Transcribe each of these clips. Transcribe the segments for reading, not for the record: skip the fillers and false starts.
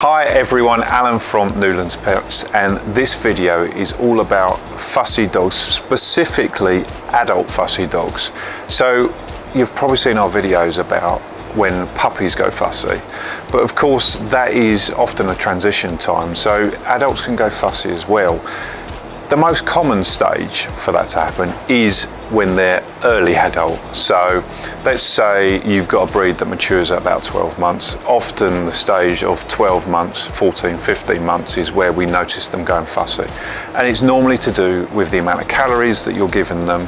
Hi everyone, Alan from Newlands Pets, and this video is all about fussy dogs, specifically adult fussy dogs. So you've probably seen our videos about when puppies go fussy, but of course that is often a transition time, so adults can go fussy as well. The most common stage for that to happen is when they're early adult. So let's say you've got a breed that matures at about 12 months. Often the stage of 12 months, 14, 15 months is where we notice them going fussy. And it's normally to do with the amount of calories that you're giving them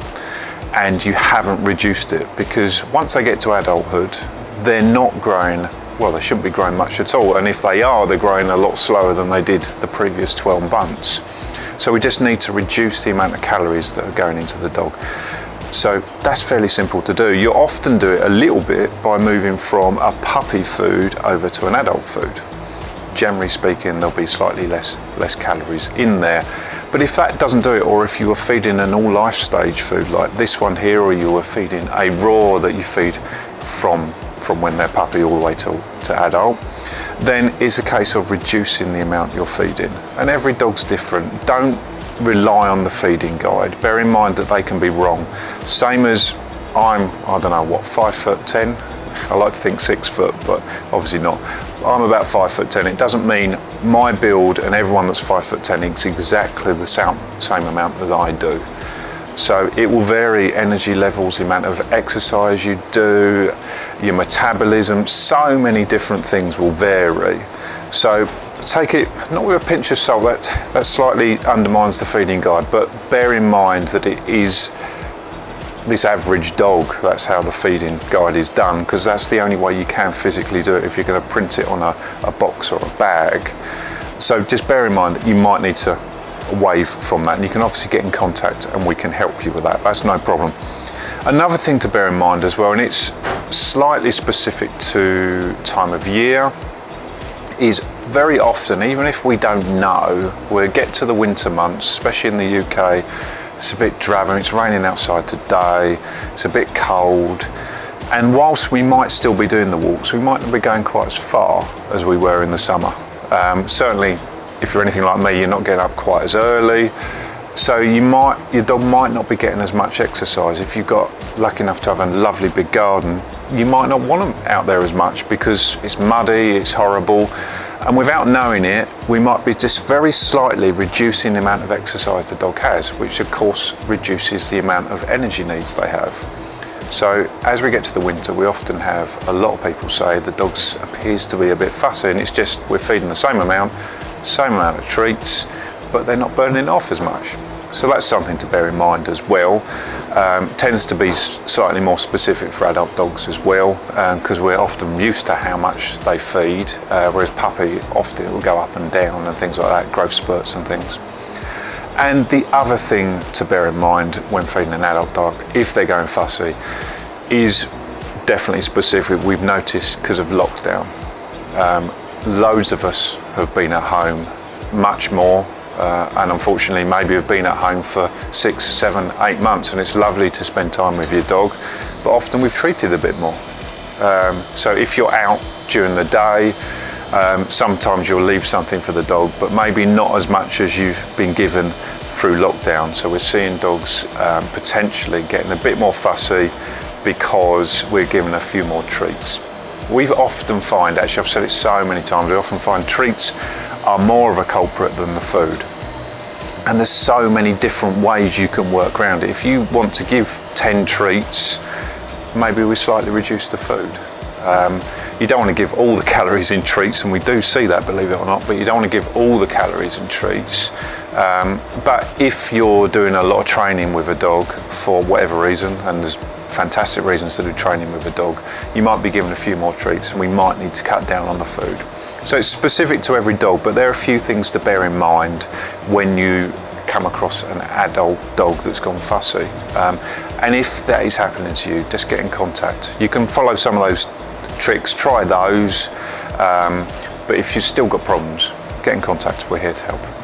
and you haven't reduced it, because once they get to adulthood, they're not growing, well, they shouldn't be growing much at all. And if they are, they're growing a lot slower than they did the previous 12 months. So we just need to reduce the amount of calories that are going into the dog. So that's fairly simple to do. You often do it a little bit by moving from a puppy food over to an adult food. Generally speaking, there'll be slightly less calories in there. But if that doesn't do it, or if you were feeding an all life stage food like this one here, or you were feeding a raw that you feed from when they're puppy all the way to adult, then it's a case of reducing the amount you're feeding. And every dog's different. Don't rely on the feeding guide. Bear in mind that they can be wrong. Same as I don't know what, 5'10". I like to think 6 foot, but obviously not. I'm about 5'10". It doesn't mean my build and everyone that's 5'10" is exactly the same amount as I do. So it will vary, energy levels, the amount of exercise you do, your metabolism, so many different things will vary. So take it not with a pinch of salt, that slightly undermines the feeding guide, but bear in mind that it is this average dog. That's how the feeding guide is done, because that's the only way you can physically do it if you're going to print it on a box or a bag. So just bear in mind that you might need to wave from that, and you can obviously get in contact and we can help you with that. That's no problem. Another thing to bear in mind as well, and it's slightly specific to time of year, is very often, even if we don't know, we'll get to the winter months, especially in the UK, it's a bit drab and it's raining outside today, it's a bit cold, and whilst we might still be doing the walks, we might not be going quite as far as we were in the summer. Certainly if you're anything like me, you're not getting up quite as early, so your dog might not be getting as much exercise. If you've got lucky enough to have a lovely big garden, you might not want them out there as much because it's muddy, it's horrible, and without knowing it, we might be just very slightly reducing the amount of exercise the dog has, which of course reduces the amount of energy needs they have. So as we get to the winter, we often have a lot of people say the dog appears to be a bit fussy, and it's just we're feeding the same amount of treats, but they're not burning off as much. So that's something to bear in mind as well. Tends to be slightly more specific for adult dogs as well, because we're often used to how much they feed, whereas puppy often it will go up and down and things like that, growth spurts and things. And the other thing to bear in mind when feeding an adult dog, if they're going fussy, is definitely specific. We've noticed because of lockdown. Loads of us have been at home much more, and unfortunately maybe have been at home for 6, 7, 8 months, and it's lovely to spend time with your dog, but often we've treated a bit more. So if you're out during the day, sometimes you'll leave something for the dog, but maybe not as much as you've been given through lockdown. So we're seeing dogs potentially getting a bit more fussy because we're giving a few more treats. We often find, actually I've said it so many times, we often find treats are more of a culprit than the food. And there's so many different ways you can work around it. If you want to give 10 treats, maybe we slightly reduce the food. You don't want to give all the calories in treats, and we do see that, believe it or not, but you don't want to give all the calories in treats. But if you're doing a lot of training with a dog for whatever reason, and there's fantastic reasons to do training with a dog, you might be given a few more treats and we might need to cut down on the food. So it's specific to every dog, but there are a few things to bear in mind when you come across an adult dog that's gone fussy. And if that is happening to you, just get in contact. You can follow some of those tricks, try those, but if you've still got problems, get in contact, we're here to help.